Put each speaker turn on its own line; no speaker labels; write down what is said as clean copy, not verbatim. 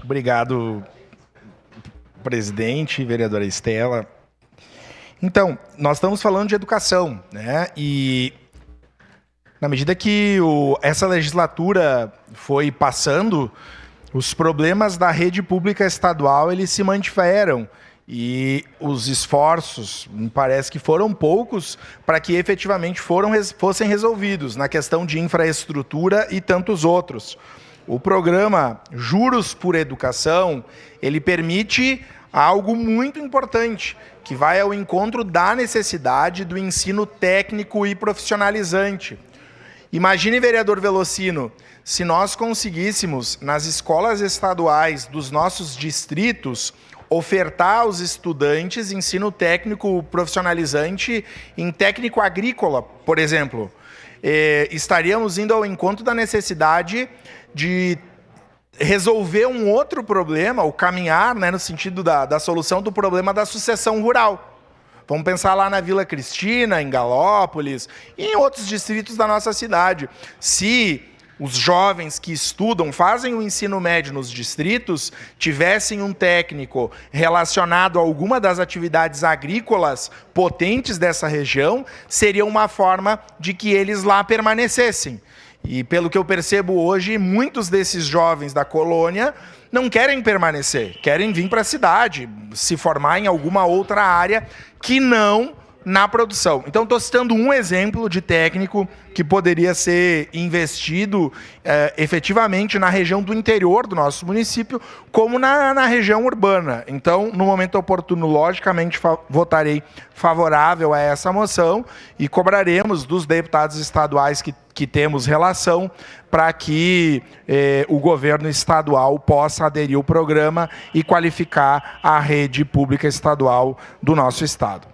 Obrigado, presidente, vereadora Estela. Então, nós estamos falando de educação, né? E na medida que essa legislatura foi passando, os problemas da rede pública estadual eles se mantiveram. E os esforços, me parece que foram poucos, para que efetivamente fossem resolvidos na questão de infraestrutura e tantos outros. O programa Juros por Educação, ele permite algo muito importante, que vai ao encontro da necessidade do ensino técnico e profissionalizante. Imagine, vereador Velocino, se nós conseguíssemos, nas escolas estaduais dos nossos distritos, ofertar aos estudantes ensino técnico profissionalizante em técnico agrícola, por exemplo. Estaríamos indo ao encontro da necessidade de resolver um outro problema, o caminhar, né, no sentido da solução do problema da sucessão rural. Vamos pensar lá na Vila Cristina, em Galópolis e em outros distritos da nossa cidade. Se os jovens que estudam, fazem o ensino médio nos distritos, tivessem um técnico relacionado a alguma das atividades agrícolas potentes dessa região, seria uma forma de que eles lá permanecessem. E pelo que eu percebo hoje, muitos desses jovens da colônia não querem permanecer, querem vir para a cidade, se formar em alguma outra área que não na produção. Então, estou citando um exemplo de técnico que poderia ser investido efetivamente na região do interior do nosso município, como na região urbana. Então, no momento oportuno, logicamente, votarei favorável a essa moção e cobraremos dos deputados estaduais que temos relação para que o governo estadual possa aderir ao programa e qualificar a rede pública estadual do nosso estado.